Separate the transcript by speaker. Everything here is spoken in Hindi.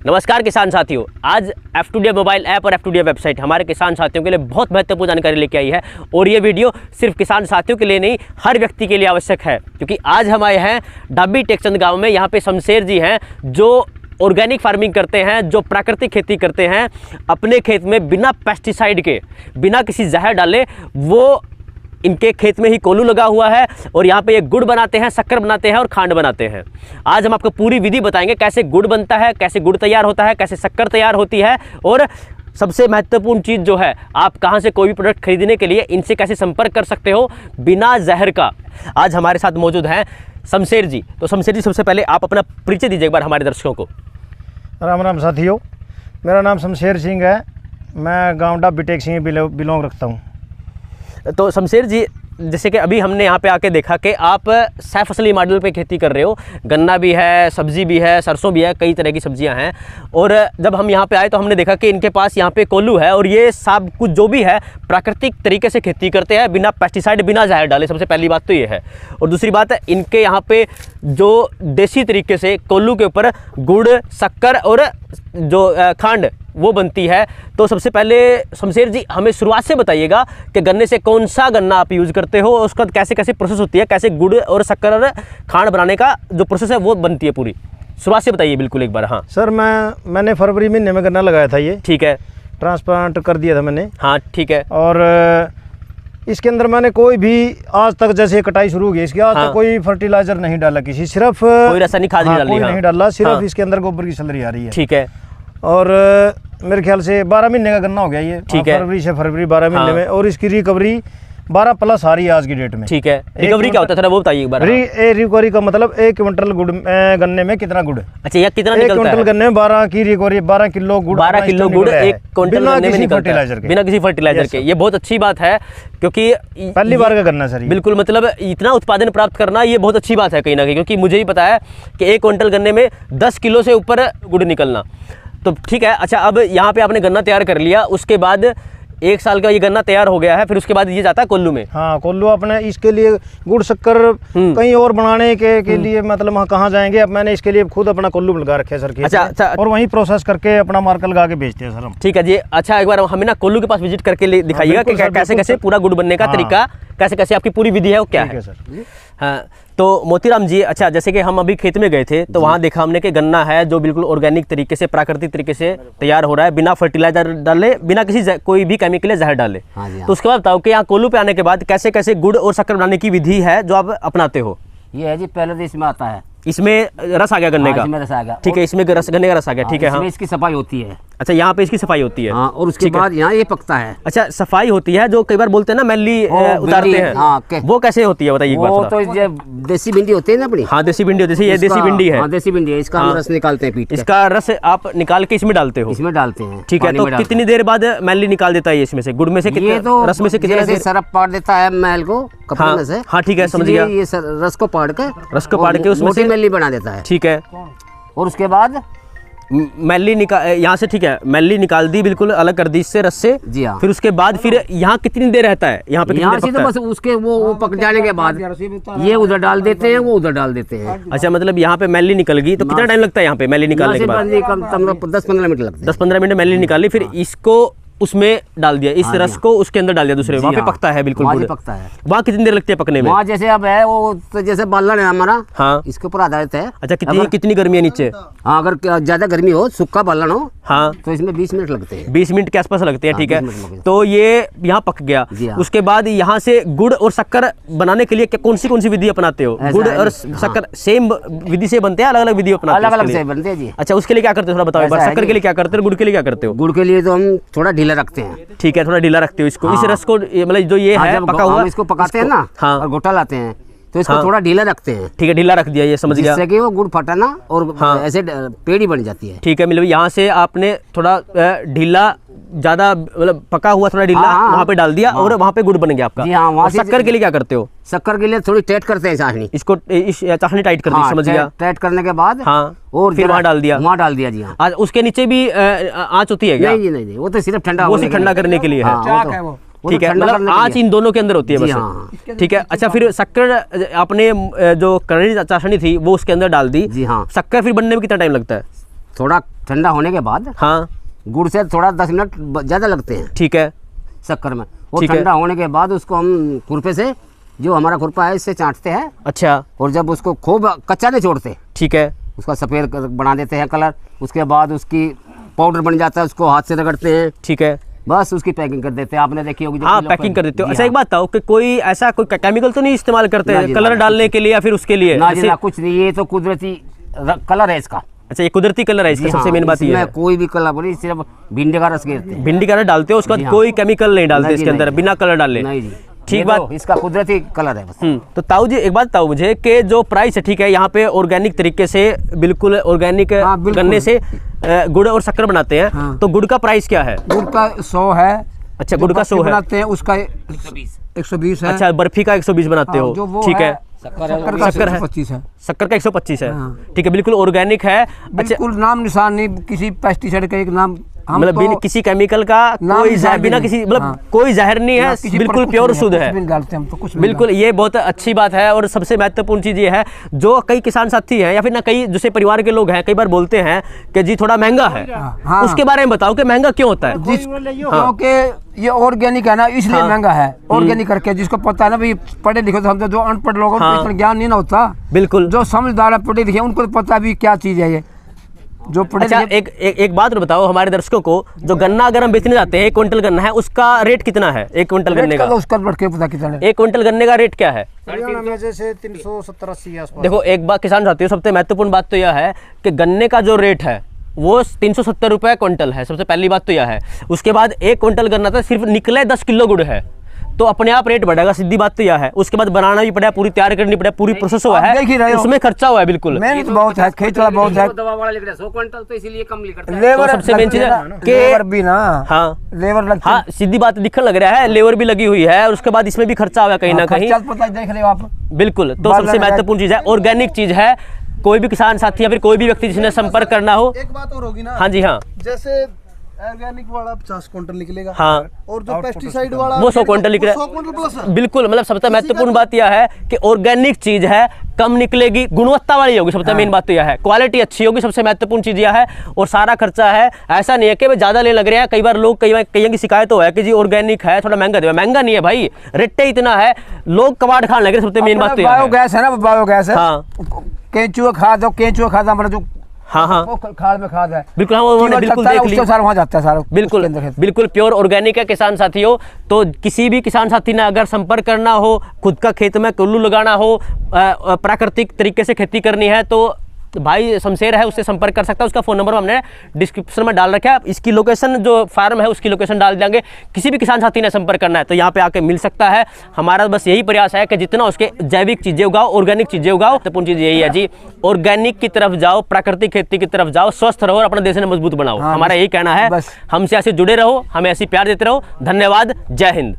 Speaker 1: नमस्कार किसान साथियों, आज F2D मोबाइल ऐप और F2D वेबसाइट हमारे किसान साथियों के लिए बहुत महत्वपूर्ण जानकारी लेके आई है। और ये वीडियो सिर्फ किसान साथियों के लिए नहीं, हर व्यक्ति के लिए आवश्यक है, क्योंकि आज हम आए हैं डाबी टेकचंद गांव में। यहाँ पे शमशेर जी हैं जो ऑर्गेनिक फार्मिंग करते हैं, जो प्राकृतिक खेती करते हैं। अपने खेत में बिना पेस्टिसाइड के, बिना किसी जहर डाले, वो इनके खेत में ही कोल्हू लगा हुआ है और यहाँ पे ये गुड़ बनाते हैं, शक्कर बनाते हैं और खांड बनाते हैं। आज हम आपको पूरी विधि बताएंगे, कैसे गुड़ बनता है, कैसे गुड़ तैयार होता है, कैसे शक्कर तैयार होती है, और सबसे महत्वपूर्ण चीज़ जो है, आप कहाँ से कोई भी प्रोडक्ट खरीदने के लिए इनसे कैसे संपर्क कर सकते हो बिना जहर का। आज हमारे साथ मौजूद हैं शमशेर जी। तो शमशेर जी, सबसे पहले आप अपना परिचय दीजिए एक बार हमारे दर्शकों को।
Speaker 2: राम राम साथियों, मेरा नाम शमशेर सिंह है। मैं गाँव डाबी टेकचंद बिलोंग रखता हूँ।
Speaker 1: तो शमशेर जी, जैसे कि अभी हमने यहाँ पे आके देखा कि आप सह फसली मॉडल पे खेती कर रहे हो। गन्ना भी है, सब्जी भी है, सरसों भी है, कई तरह की सब्जियाँ हैं। और जब हम यहाँ पे आए तो हमने देखा कि इनके पास यहाँ पे कोल्हू है और ये सब कुछ जो भी है प्राकृतिक तरीके से खेती करते हैं, बिना पेस्टिसाइड, बिना जहर डाले। सबसे पहली बात तो ये है। और दूसरी बात है, इनके यहाँ पे जो देसी तरीके से कोल्हू के ऊपर गुड़, शक्कर और जो खांड वो बनती है। तो सबसे पहले शमशेर जी, हमें शुरुआत से बताइएगा कि गन्ने से कौन सा गन्ना आप यूज़ करते हो, उसका कैसे कैसे प्रोसेस होती है, कैसे गुड़ और शक्कर और खांड बनाने का जो प्रोसेस है वो बनती है, पूरी शुरुआत से बताइए बिल्कुल एक बार। हाँ
Speaker 2: सर, मैंने फरवरी महीने में गन्ना लगाया था। ये
Speaker 1: ठीक है,
Speaker 2: ट्रांसप्लांट कर दिया था मैंने।
Speaker 1: हाँ ठीक है।
Speaker 2: और इसके अंदर मैंने कोई भी आज तक, जैसे कटाई शुरू हो गई इसकी, आज तक कोई फर्टिलाइजर नहीं डाला, किसी सिर्फ
Speaker 1: कोई रासायनिक खाद
Speaker 2: नहीं डाला, सिर्फ इसके अंदर गोबर की सलरी आ रही है।
Speaker 1: ठीक है।
Speaker 2: और मेरे ख्याल से 12 महीने का गन्ना हो गया ये।
Speaker 1: ठीक है।
Speaker 2: फरवरी से फरवरी 12 महीने में। और इसकी रिकवरी 12+ आ रही है आज की डेट में।
Speaker 1: ठीक है। रिकवरी क्या होता है, थोड़ा वो बताइए एक बार।
Speaker 2: रिकवरी का मतलब 1 क्विंटल गुड़ गन्ने में कितना गुड़।
Speaker 1: अच्छा, यह कितना निकलता है?
Speaker 2: 1 क्विंटल गन्ने में 12 की रिकवरी, 12 किलो गुड़।
Speaker 1: 12 किलो गुड़ 1 क्विंटल गन्ने में निकलता है बिना किसी फर्टिलाइजर के। ये बहुत अच्छी बात है, क्योंकि
Speaker 2: पहली बार का गन्ना सर।
Speaker 1: बिल्कुल, मतलब इतना उत्पादन प्राप्त करना ये बहुत अच्छी बात है कहीं ना कहीं, क्योंकि मुझे ही पता है कि 1 क्विंटल गन्ने में 10 किलो से ऊपर गुड़ निकलना। तो ठीक है। अच्छा, अब यहाँ पे आपने गन्ना तैयार कर लिया, उसके बाद 1 साल का ये गन्ना तैयार हो गया है, फिर उसके बाद ये जाता है कोल्हू में।
Speaker 2: हाँ, कोल्हू अपने इसके लिए गुड़ शक्कर कहीं और बनाने के लिए, मतलब वहाँ कहाँ जाएंगे। अब मैंने इसके लिए खुद अपना कोल्हू लगा रखे सर के।
Speaker 1: अच्छा।
Speaker 2: और वहीं प्रोसेस करके अपना मार्कर लगा के बेचते हैं सर हम।
Speaker 1: ठीक है जी। अच्छा, एक बार हमें ना कोल्हू के पास विजिट करके दिखाइएगा कि कैसे कैसे पूरा गुड़ बनने का तरीका, कैसे कैसे आपकी पूरी विधि है वो क्या है सर। हाँ, तो मोतीराम जी, अच्छा जैसे कि हम अभी खेत में गए थे तो वहाँ देखा हमने कि गन्ना है जो बिल्कुल ऑर्गेनिक तरीके से, प्राकृतिक तरीके से तैयार हो रहा है, बिना फर्टिलाइजर डाले, बिना किसी कोई भी केमिकल या जहर डाले। तो उसके बाद बताओ कि यहाँ कोल्हू पे आने के बाद कैसे कैसे गुड़ और शक्कर बनाने की विधि है जो आप अपनाते हो।
Speaker 3: ये है जी, पहले तो इसमें आता है,
Speaker 1: इसमें रस आ गया गन्ने का।
Speaker 3: इसमें रस आ गया।
Speaker 1: ठीक है, इसमें गन्ने का रस आ गया। ठीक है। हाँ,
Speaker 3: इसकी सफाई होती है।
Speaker 1: अच्छा, यहाँ पे इसकी सफाई होती है।
Speaker 3: हाँ, और उसके बाद यहाँ ये पकता है।
Speaker 1: अच्छा, सफाई होती है, जो कई बार बोलते हैं ना मैली उतारते हैं।
Speaker 3: हाँ,
Speaker 1: वो कैसे होती है बताइए एक बार।
Speaker 3: वो तो देसी भिंडी होती है ना अपनी।
Speaker 1: हाँ, देसी भिंडी होती है, ये देसी भिंडी है।
Speaker 3: हाँ, देसी भिंडी है। इसका हम रस निकालते हैं, पीट
Speaker 1: इसका रस आप निकाल के इसमें डालते हो।
Speaker 3: इसमें डालते हैं।
Speaker 1: ठीक है। तो कितनी देर बाद मैली निकाल देता है इसमें से, गुड़ में से, कितने रस में से कितने देर?
Speaker 3: सरफ पाड़ देता है मैल को कपड़े में से।
Speaker 1: हाँ ठीक है, समझ गया।
Speaker 3: ये रस को पाड़ के
Speaker 1: उसमें से
Speaker 3: मैली बना देता है।
Speaker 1: ठीक है।
Speaker 3: और उसके बाद
Speaker 1: मैली निकाल यहाँ से। ठीक है, मैली निकाल दी, बिल्कुल अलग कर दी इससे, रस से।
Speaker 3: जी हाँ।
Speaker 1: फिर उसके बाद फिर यहाँ कितनी देर रहता है, यहाँ पे
Speaker 3: यहाँ से तो बस उसके वो पक जाने के बाद ये उधर डाल देते हैं, वो उधर डाल देते हैं।
Speaker 1: अच्छा, मतलब यहाँ पे मैली निकल गई तो कितना टाइम लगता है यहाँ पे मैली निकालने के बाद?
Speaker 3: 10-15 मिनट लगते हैं।
Speaker 1: 10-15 मिनट मैली निकाली, फिर इसको उसमें डाल दिया, इस रस को उसके अंदर डाल दिया दूसरे। वहाँ पे पकता है, बिल्कुल
Speaker 3: वहाँ पकता है।
Speaker 1: वहाँ कितनी देर लगती है पकने में?
Speaker 3: वहाँ जैसे अब है वो, तो जैसे बालन है हमारा। हाँ, इसके ऊपर आधारित है।
Speaker 1: अच्छा, कितनी गर्मी है नीचे?
Speaker 3: हाँ, अगर ज्यादा गर्मी हो, सूखा बालन हो,
Speaker 1: हाँ,
Speaker 3: तो इसमें 20 मिनट लगते हैं।
Speaker 1: 20 मिनट के आसपास लगते हैं। ठीक है। तो ये यहाँ पक गया। उसके बाद यहाँ से गुड़ और शक्कर बनाने के लिए कौन सी विधि अपनाते हो? गुड़ और शक्कर सेम विधि से बनते हैं, अलग अलग विधि अपनाते हैं?
Speaker 3: अलग से बनते हैं जी।
Speaker 1: अच्छा, उसके लिए क्या करते हो थोड़ा बताओ। शक्कर के लिए क्या करते हो, गुड़ के लिए क्या करते हो?
Speaker 3: गुड़ के लिए तो हम थोड़ा ढीला रखते हैं।
Speaker 1: ठीक है, थोड़ा ढीला रखते हो इसको। इस रस को, मतलब जो ये है पका हुआ,
Speaker 3: इसको पकाते हैं ना। हाँ, और घोटा लाते हैं तो इसको थोड़ा ढीला रखते हैं।
Speaker 1: ठीक है, ढीला रख दिया, ये समझ गया,
Speaker 3: जिससे कि वो गुड़ फटा ना और ऐसे पेड़ी बन जाती है।
Speaker 1: ठीक है, मतलब यहाँ से आपने थोड़ा ढीला, ज्यादा मतलब पका हुआ थोड़ा ढीला वहाँ पे डाल दिया और वहाँ पे गुड़ बन गया आपका।
Speaker 3: हाँ, वहाँ
Speaker 1: शक्कर के लिए क्या करते हो?
Speaker 3: शक्कर के लिए थोड़ी टाइट करते हैं चाशनी,
Speaker 1: इसको चाशनी टाइट कर दी। समझ गया।
Speaker 3: टाइट करने के बाद
Speaker 1: हाँ,
Speaker 3: और
Speaker 1: फिर वहाँ डाल दिया
Speaker 3: जी। हाँ,
Speaker 1: आज उसके नीचे भी आँच होती है क्या?
Speaker 3: नहीं, वो तो सिर्फ ठंडा,
Speaker 1: वो सिर्फ ठंडा करने के लिए है। ठीक है, मतलब आँच इन दोनों के अंदर होती है बस। ठीक है। अच्छा, फिर शक्कर आपने जो करड़ी चाशनी थी वो उसके अंदर डाल दी।
Speaker 3: जी हाँ।
Speaker 1: शक्कर फिर बनने में कितना टाइम लगता है?
Speaker 3: थोड़ा ठंडा होने के बाद
Speaker 1: हाँ
Speaker 3: गुड़ से थोड़ा 10 मिनट ज़्यादा लगते हैं
Speaker 1: ठीक है
Speaker 3: शक्कर में। और
Speaker 1: ठीक है।
Speaker 3: ठंडा होने के बाद उसको हम खुरपे से, जो हमारा खुरपा है, इससे चाटते हैं।
Speaker 1: अच्छा
Speaker 3: और जब उसको खूब कच्चा नहीं छोड़ते,
Speaker 1: ठीक है
Speaker 3: उसका सफ़ेद बना देते हैं कलर। उसके बाद उसकी पाउडर बन जाता है, उसको हाथ से रगड़ते हैं,
Speaker 1: ठीक है
Speaker 3: बस उसकी पैकिंग कर देते हैं। आपने देखी होगी जो
Speaker 1: हाँ
Speaker 3: किलो
Speaker 1: पैकिंग कर देते हो।
Speaker 3: जी
Speaker 1: अच्छा
Speaker 3: हाँ।
Speaker 1: एक बात बताओ कि कोई ऐसा कोई केमिकल तो नहीं इस्तेमाल करते
Speaker 3: ना
Speaker 1: हैं
Speaker 3: जी,
Speaker 1: कलर
Speaker 3: ना,
Speaker 1: डालने के लिए या फिर उसके लिए?
Speaker 3: ना जी
Speaker 1: जैसे-
Speaker 3: ना, कुछ नहीं, ये तो कुदरती कलर है इसका।
Speaker 1: अच्छा ये कुदरती कलर है इसका,
Speaker 3: जी
Speaker 1: सबसे
Speaker 3: हाँ,
Speaker 1: मेन बात ये
Speaker 3: इसमें
Speaker 1: है।
Speaker 3: कोई भी कलर नहीं, सिर्फ भिंडी का रस गिरते हैं।
Speaker 1: भिंडी का रस डालते हो, उसके
Speaker 3: जी
Speaker 1: बाद
Speaker 3: हाँ।
Speaker 1: कोई केमिकल नहीं डालते
Speaker 3: नहीं
Speaker 1: इसके
Speaker 3: जी,
Speaker 1: अंदर,
Speaker 3: नहीं।
Speaker 1: बिना कलर डाले?
Speaker 3: नहीं जी,
Speaker 1: ठीक
Speaker 3: ये
Speaker 1: बात।
Speaker 3: तो इसका कुदरती कलर है बस।
Speaker 1: तो ताऊ जी एक बात बताओ मुझे कि जो प्राइस है, ठीक है, यहाँ पे ऑर्गेनिक तरीके से, बिल्कुल ऑर्गेनिक
Speaker 3: हाँ, बिल्कुल।
Speaker 1: गन्ने से गुड़ और शक्कर बनाते हैं।
Speaker 3: हाँ।
Speaker 1: तो गुड़ का प्राइस क्या है?
Speaker 4: गुड़ का 100 है।
Speaker 1: अच्छा,
Speaker 4: जो
Speaker 1: गुड़ का 100 है।
Speaker 4: बनाते हैं उसका 120 है।
Speaker 1: अच्छा बर्फी का 120 बनाते
Speaker 4: हाँ,
Speaker 1: हो,
Speaker 4: जो वो
Speaker 1: ठीक है।
Speaker 4: शक्कर का
Speaker 1: शक्कर है।
Speaker 4: 125 है।
Speaker 1: शक्कर का 125 है,
Speaker 4: हाँ।
Speaker 1: ठीक है, बिल्कुल ऑर्गेनिक है। अच्छा
Speaker 4: बिल्कुल नाम निशान नहीं किसी पेस्टिसाइड का, एक नाम हम
Speaker 1: मतलब
Speaker 4: तो
Speaker 1: बिन किसी केमिकल का
Speaker 4: नाम
Speaker 1: कोई
Speaker 4: निशान
Speaker 1: बिना
Speaker 4: भी
Speaker 1: किसी
Speaker 4: नहीं।
Speaker 1: मतलब
Speaker 4: हाँ।
Speaker 1: कोई जहर नहीं
Speaker 4: ना
Speaker 1: है,
Speaker 4: किसी पर
Speaker 1: बिल्कुल
Speaker 4: कुछ
Speaker 1: प्योर
Speaker 4: नहीं है,
Speaker 1: शुद्ध
Speaker 4: कुछ
Speaker 1: है।
Speaker 4: भी नहीं डालते हम तो, कुछ नहीं
Speaker 1: बिल्कुल ये बहुत अच्छी बात है। और सबसे महत्वपूर्ण चीज़ ये है, जो कई किसान साथी हैं या फिर ना कई दूसरे परिवार के लोग हैं, कई बार बोलते हैं कि जी थोड़ा महंगा है।
Speaker 4: हाँ।
Speaker 1: उसके बारे में बताओ कि महंगा क्यों होता है?
Speaker 4: क्योंकि ये ऑर्गेनिक है ना, इसलिए
Speaker 1: हाँ।
Speaker 4: महंगा है। ऑर्गेनिक करके जिसको पता है ना भाई, पढ़े लिखे तो हम तो, जो अनपढ़ लोगों को
Speaker 1: हाँ।
Speaker 4: इतना ज्ञान नहीं ना होता।
Speaker 1: बिल्कुल।
Speaker 4: जो समझदार है, पढ़े लिखे, उनको तो पता भी क्या चीज़ है ये, जो पढ़े
Speaker 1: अच्छा
Speaker 4: लिखे।
Speaker 1: एक बात और बताओ हमारे दर्शकों को, जो गन्ना अगर हम बेचने जाते हैं, 1 क्विंटल गन्ना है, उसका रेट कितना है? 1 क्विंटल गन्ने
Speaker 4: रेट
Speaker 1: का,
Speaker 4: का तो उसका बढ़ के पता कितना है।
Speaker 1: 1 क्विंटल गन्ने का रेट क्या है?
Speaker 2: हरियाणा में जैसे 370-80 आसपास।
Speaker 1: देखो एक बात किसान साथियों, सबसे महत्वपूर्ण बात तो यह है कि गन्ने का जो रेट है वो 370 रुपये क्विंटल है। सबसे पहली बात तो यह है। उसके बाद 1 क्विंटल गन्ना था, सिर्फ निकले 10 किलो गुड़ है, तो अपने आप रेट बढ़ेगा, सीधी बात तो यह है। उसके बाद बनाना भी पड़ेगा, पूरी तैयार करनी पड़ेगा, पूरी प्रोसेस हुआ
Speaker 4: आप
Speaker 1: है,
Speaker 4: देख ही रहे हो।
Speaker 1: उसमें खर्चा हुआ है। बिल्कुल
Speaker 4: मेहनत बहुत है, खेचड़ा बहुत है,
Speaker 3: दवा वाला लिख रहा है 100 क्विंटल, तो इसीलिए कम लिखता है।
Speaker 4: लेबर
Speaker 1: तो सबसे मेन चीज़ है कि-
Speaker 4: लेबर भी ना,
Speaker 1: हाँ
Speaker 4: लेबर लगती
Speaker 1: हाँ, सीधी बात दिखने लग रहा है, लेबर भी लगी हुई है और उसके बाद इसमें भी खर्चा हुआ कहीं ना कहीं।
Speaker 4: खर्चा पता देख रहे हो आप।
Speaker 1: बिल्कुल। तो
Speaker 4: बाल
Speaker 1: सबसे
Speaker 4: लगा-
Speaker 1: महत्वपूर्ण चीज़ है, ऑर्गेनिक चीज़ है। कोई भी किसान साथी या फिर कोई भी व्यक्ति जिसने संपर्क करना हो,
Speaker 5: एक बात और होगी ना।
Speaker 1: हाँ जी हाँ,
Speaker 5: जैसे ऑर्गेनिक वाला 50 क्विंटल निकलेगा।
Speaker 1: हाँ
Speaker 5: और जो पेस्टिसाइड वाला
Speaker 1: वो 100 क्विंटल निकले।
Speaker 5: 100 क्विंटल प्लस है।
Speaker 1: बिल्कुल, मतलब सबसे महत्वपूर्ण बात यह है कि ऑर्गेनिक चीज है, कम निकलेगी, गुणवत्ता वाली होगी। सबसे मेन बात तो यह है, क्वालिटी अच्छी होगी, सबसे महत्वपूर्ण चीज यह है। और सारा खर्चा है, ऐसा नहीं है कि ज़्यादा लेने लग रहे हैं। कई बार लोग कई की शिकायत हो है कि जी ऑर्गेनिक है थोड़ा महंगा दे। महंगा नहीं है भाई, रेट इतना है, लोग कबाड़ खाने लगे। सबसे मेन बात तो यह है।
Speaker 4: बायोगैस है ना, बायोगैस है।
Speaker 1: हाँ।
Speaker 4: केंचुआ खाद, केंचुआ खाद हमारा जो
Speaker 1: हाँ हाँ
Speaker 4: वो खाद में खाद है।
Speaker 1: बिल्कुल, हाँ उन्होंने बिल्कुल देख ली।
Speaker 4: सारा वहाँ जाता है सारा।
Speaker 1: बिल्कुल
Speaker 4: उसके अंदर है।
Speaker 1: बिल्कुल प्योर ऑर्गेनिक है किसान साथियों। तो किसी भी किसान साथी ने अगर संपर्क करना हो, खुद का खेत में कुल्लू लगाना हो, प्राकृतिक तरीके से खेती करनी है, तो भाई शमशेर है, उससे संपर्क कर सकता है। उसका फ़ोन नंबर हमने डिस्क्रिप्शन में डाल रखा है। इसकी लोकेशन जो फार्म है उसकी लोकेशन डाल देंगे। किसी भी किसान साथी ने संपर्क करना है तो यहाँ पे आके मिल सकता है। हमारा बस यही प्रयास है कि जितना उसके जैविक चीज़ें उगाओ, ऑर्गेनिक चीज़ें उगाओ। महत्वपूर्ण चीज़ यही है जी, ऑर्गेनिक की तरफ जाओ, प्राकृतिक खेती की तरफ जाओ, स्वस्थ रहो और अपने देश में मजबूत बनाओ।
Speaker 4: हाँ,
Speaker 1: हमारा यही कहना है।
Speaker 4: बस।
Speaker 1: हमसे ऐसे जुड़े रहो, हमें ऐसी प्यार देते रहो। धन्यवाद, जय हिंद।